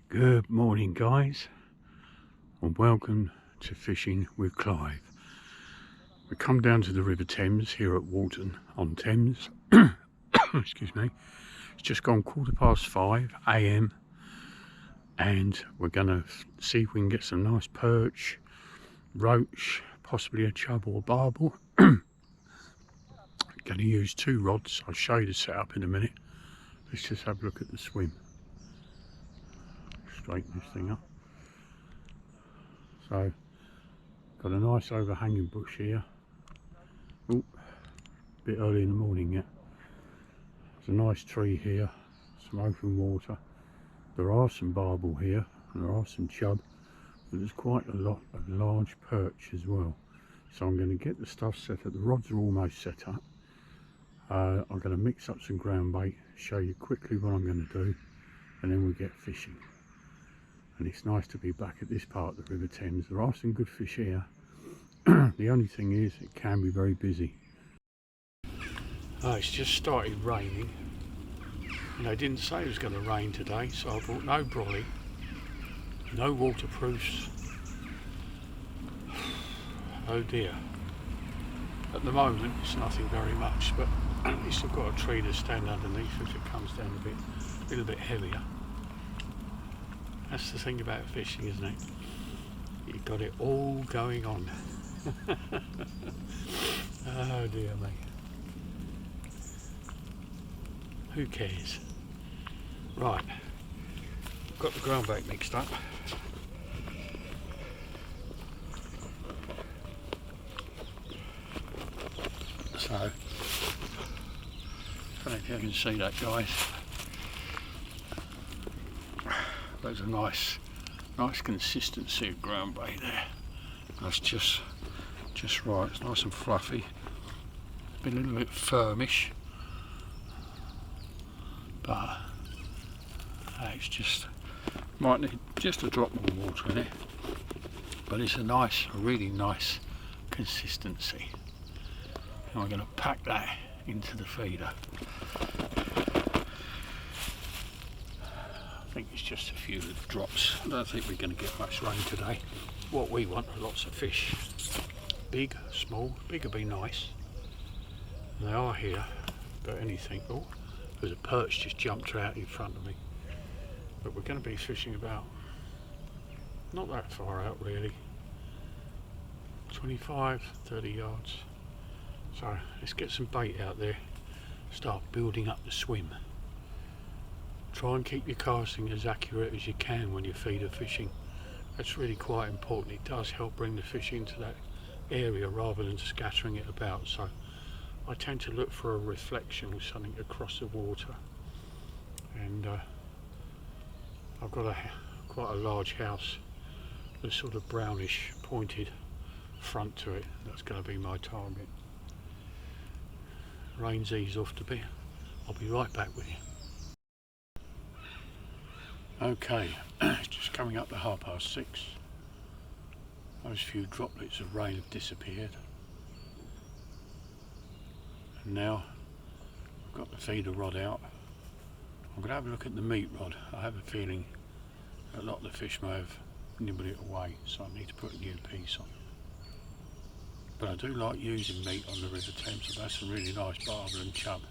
Good morning, guys, and welcome to Fishing with Clive. We come down to the River Thames here at Walton on Thames. Excuse me. It's just gone 5:15 AM, and we're going to see if we can get some nice perch, roach, possibly a chub or barble. Going to use 2 rods. I'll show you the setup in a minute. Let's just have a look at the swim. Straighten this thing up. So, got a nice overhanging bush here. Oh, a bit early in the morning yet. There's a nice tree here, some open water. There are some barble here, and there are some chub, but there's quite a lot of large perch as well. So I'm going to get the stuff set up. The rods are almost set up. I'm going to mix up some ground bait, show you quickly what I'm going to do, and then we get fishing. And it's nice to be back at this part of the River Thames. There are some good fish here. The only thing is, it can be very busy. It's just started raining. And they didn't say it was going to rain today, so I brought no brolly, no waterproofs. Oh dear. At the moment, it's nothing very much, but at least I've got a tree to stand underneath if it comes down a little bit heavier. That's the thing about fishing, isn't it? You've got it all going on. Oh dear me. Who cares? Right, got the ground bait mixed up. So, I don't know if you can see that, guys. There's a nice consistency of ground bait there. That's just right. It's nice and fluffy. It's been a little bit firmish, but it's just might need just a drop more water in it. But it's a really nice consistency. And we're going to pack that into the feeder. I think it's just a few little drops. I don't think we're going to get much rain today. What we want are lots of fish. Big, small, big would be nice. They are here, but anything. Oh, there's a perch just jumped out in front of me. But we're going to be fishing about, not that far out really, 25, 30 yards. So let's get some bait out there, start building up the swim. Try and keep your casting as accurate as you can when you're feeder fishing. That's really quite important. It does help bring the fish into that area rather than scattering it about. So I tend to look for a reflection with something across the water. And I've got quite a large house with sort of brownish pointed front to it. That's going to be my target. Rain's eased off a bit. I'll be right back with you. Okay, it's just coming up to 6:30. Those few droplets of rain have disappeared. And now I've got the feeder rod out. I'm going to have a look at the meat rod. I have a feeling a lot of the fish may have nibbled it away, so I need to put a new piece on. But I do like using meat on the River Thames. I've had some really nice barble and chub.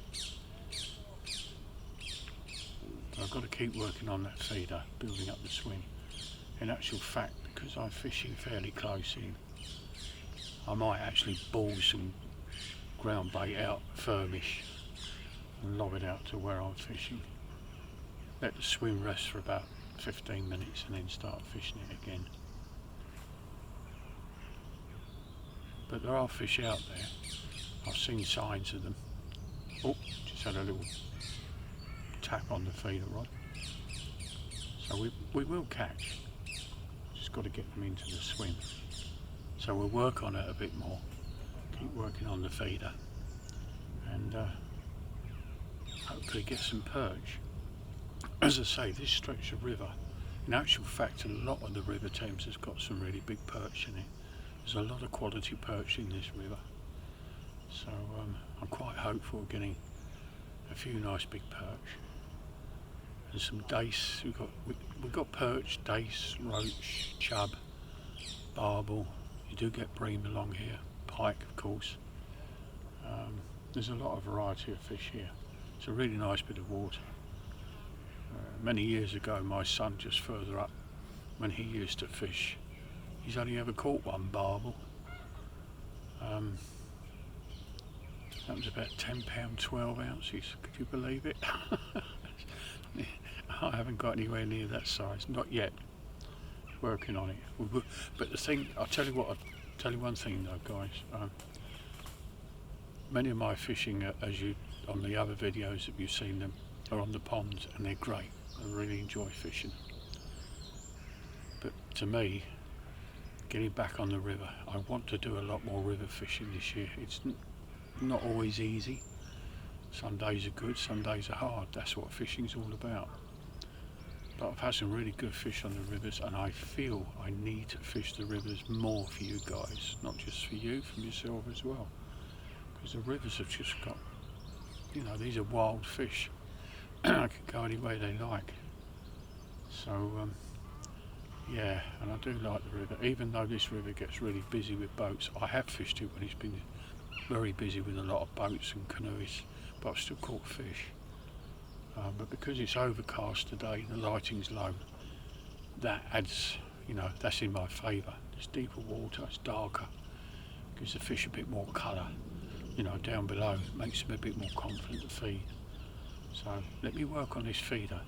So I've got to keep working on that feeder, building up the swim. In actual fact, because I'm fishing fairly close in, I might actually ball some ground bait out firmish and lob it out to where I'm fishing. Let the swim rest for about 15 minutes and then start fishing it again. But there are fish out there. I've seen signs of them. Oh, just had a little tap on the feeder rod. So we will catch. Just got to get them into the swim. So we'll work on it a bit more. Keep working on the feeder. And hopefully get some perch. As I say, this stretch of river, in actual fact, a lot of the River Thames has got some really big perch in it. There's a lot of quality perch in this river. So I'm quite hopeful of getting a few nice big perch. and some dace. We've got perch, dace, roach, chub, barble. You do get bream along here, pike of course. There's a lot of variety of fish here. It's a really nice bit of water. Many years ago my son just further up, when he used to fish, he's only ever caught one barble. That was about £10, 12 ounces, could you believe it? I haven't got anywhere near that size, not yet. Working on it. But the thing, I'll tell you one thing though guys, many of my fishing, on the other videos that you've seen them, are on the ponds, and they're great. I really enjoy fishing. But to me, getting back on the river, I want to do a lot more river fishing this year. It's not always easy. Some days are good, some days are hard. That's what fishing's all about. But I've had some really good fish on the rivers, and I feel I need to fish the rivers more for you guys, not just for you, for yourself as well. Because the rivers have just got, you know, these are wild fish. They can go any way they like. So yeah, and I do like the river, even though this river gets really busy with boats. I have fished it when it's been very busy with a lot of boats and canoes, but I've still caught fish. But because it's overcast today, the lighting's low, that adds, you know, that's in my favour. It's deeper water, it's darker, gives the fish a bit more colour, you know, down below, makes them a bit more confident to feed. So let me work on this feeder,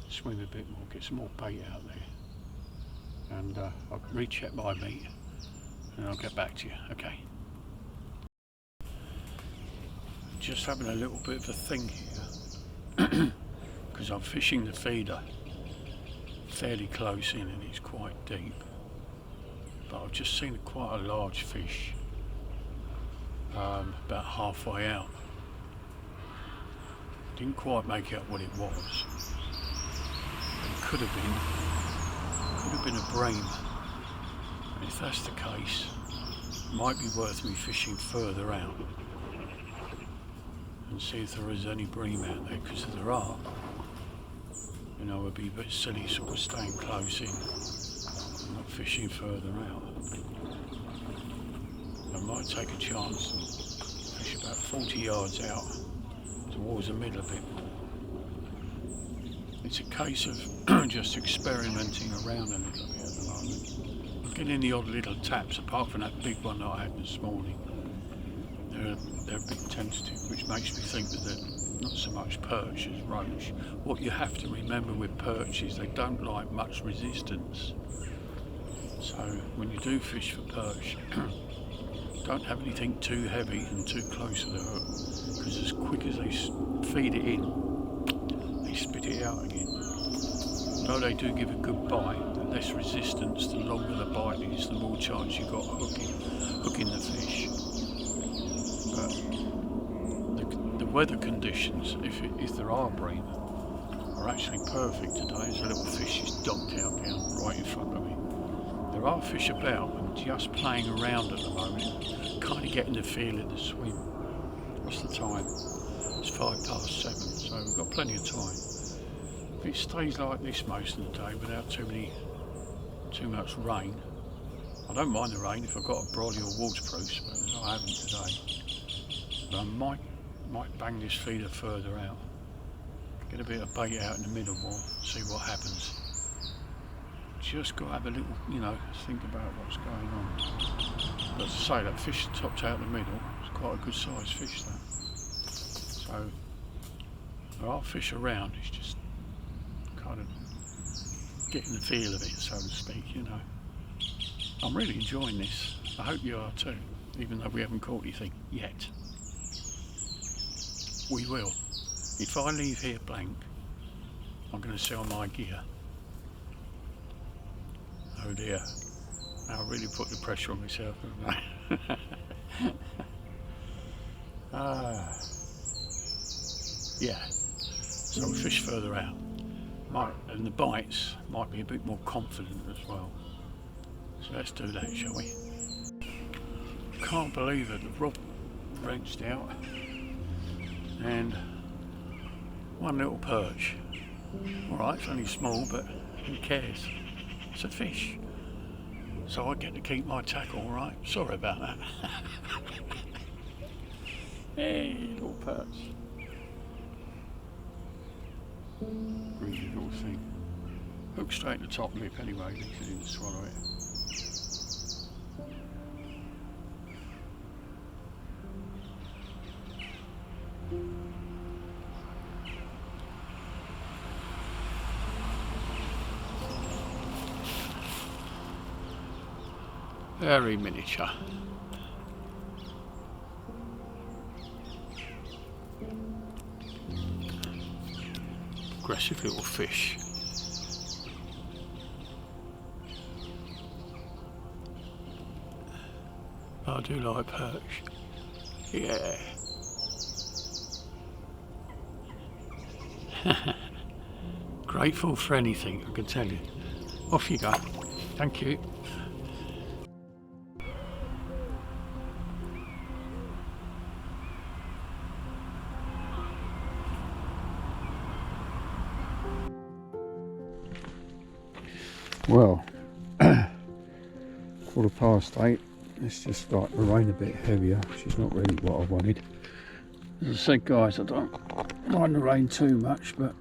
swim a bit more, get some more bait out there, and I'll recheck my meat and I'll get back to you. Okay. Just having a little bit of a thing here, because I'm fishing the feeder fairly close in and it's quite deep, but I've just seen quite a large fish about halfway out. Didn't quite make out what it was. It could have been a bream, and if that's the case, it might be worth me fishing further out and see if there is any bream out there, because if there are, you know, it'd be a bit silly sort of staying close in and not fishing further out. I might take a chance and fish about 40 yards out towards the middle of it. It's a case of just experimenting around a little bit at the moment. I'm getting the odd little taps, apart from that big one that I had this morning. They're a bit tentative, which makes me think that they're not so much perch as roach. What you have to remember with perch is they don't like much resistance. So when you do fish for perch, don't have anything too heavy and too close to the hook, because as quick as they feed it in, they spit it out again. Though they do give a good bite, the less resistance, the longer the bite is, the more chance you've got of hooking the fish. But the weather conditions, if there are bream, are actually perfect today. There's a little fish that's docked out down right in front of me. There are fish about. I'm just playing around at the moment, kind of getting the feel of the swim. What's the time? It's 7:05, so we've got plenty of time. If it stays like this most of the day without too much rain, I don't mind the rain if I've got a brolly or waterproofs, but I haven't today. But I might bang this feeder further out, get a bit of bait out in the middle more, see what happens. Just got to have a little, you know, think about what's going on. But as I say, that fish topped out the middle, it's quite a good sized fish though. So there are fish around, it's just kind of getting the feel of it, so to speak, you know. I'm really enjoying this. I hope you are too, even though we haven't caught anything yet. We will. If I leave here blank, I'm going to sell my gear. Oh dear, I really put the pressure on myself, haven't I? Yeah, so I'll fish further out. And the bites might be a bit more confident as well. So let's do that, shall we? Can't believe it, the rod wrenched out and one little perch. Alright, it's only small, but who cares? It's a fish. So I get to keep my tackle, right? Sorry about that. Hey, little perch. Really little thing. Hooked straight to the top lip anyway, at least I didn't swallow it. Very miniature. Aggressive little fish. I do like perch. Yeah. Grateful for anything, I can tell you. Off you go. Thank you. Well, 8:15. It's just like the rain a bit heavier, which is not really what I wanted. As I said, guys, I don't mind the rain too much, but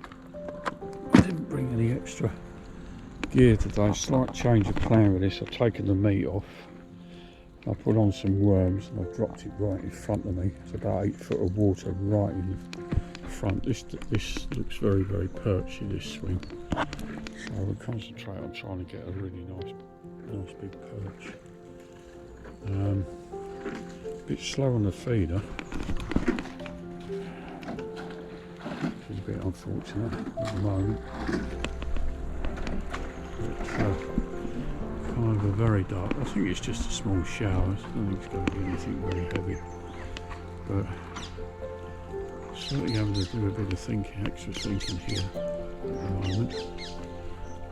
I didn't bring any extra gear today. Slight change of plan with this. I've taken the meat off. I put on some worms and I've dropped it right in front of me. It's about 8 foot of water right in front. This looks very, very perchy, this swing. So we'll concentrate on trying to get a really nice big perch. A bit slow on the feeder, which is a bit unfortunate at the moment. But, kind of a very dark. I think it's just a small shower. I don't think it's going to be anything very heavy. But certainly having to do a bit of thinking, extra thinking here at the moment.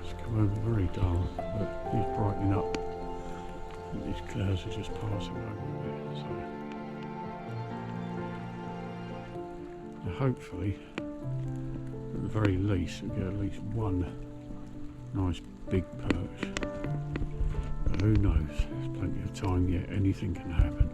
It's come over very dull, but he's brightening up. These clouds are just passing over a bit, so now hopefully, at the very least, we'll get at least one nice big perch. But who knows? There's plenty of time yet. Anything can happen.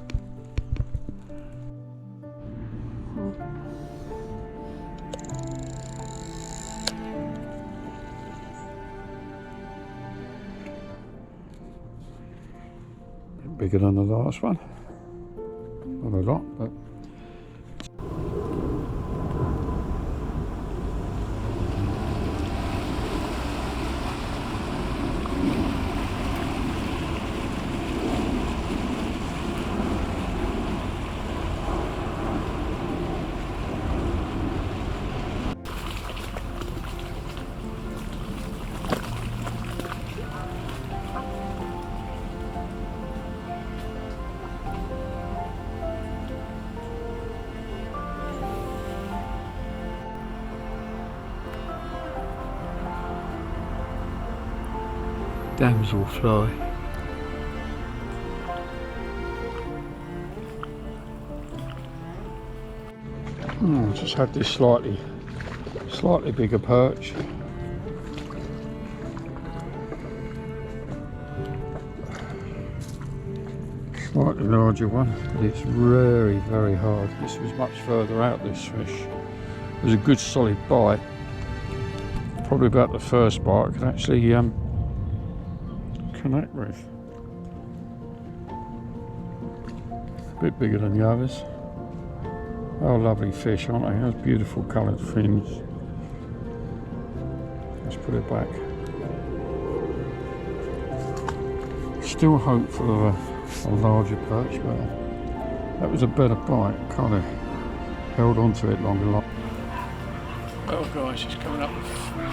Bigger than the last one. Not a lot, but damsel fly. Just had this slightly bigger perch. Slightly larger one, but it's very, very hard. This was much further out, this fish. It was a good solid bite. Probably about the first bite I could actually connect with. A bit bigger than the others. Oh, lovely fish, aren't they? Those beautiful coloured fins. Let's put it back. Still hopeful of a larger perch, but that was a better bite. Kind of held on to it long and long. Well, guys, it's coming up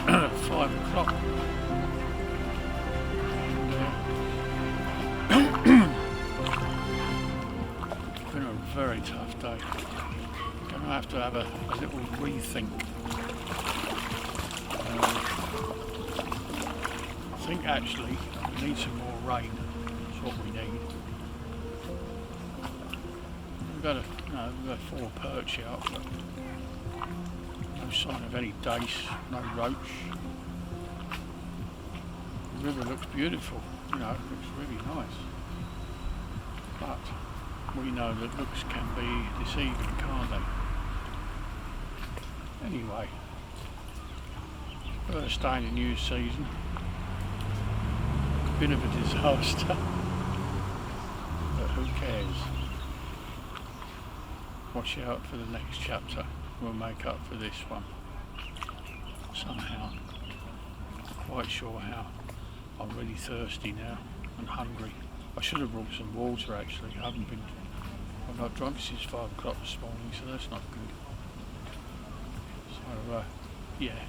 at 5 o'clock. It's been a very tough day. Going to have a little rethink. I think actually we need some more rain. That's what we need. We've got 4 perch out, but No sign of any dace, no roach. The river looks beautiful, you know, it looks really nice. But we know that looks can be deceiving, can't they? Anyway, first day in the new season. Bit of a disaster, but who cares? Watch out for the next chapter. We'll make up for this one somehow. Not quite sure how. I'm really thirsty now and hungry. I should have brought some water actually. I've not drunk since 5 o'clock this morning, so that's not good. So yeah,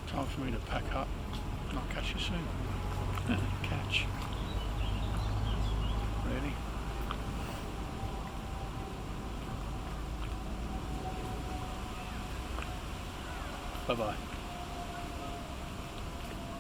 time for me to pack up and I'll catch you soon. Catch. Really? Bye bye.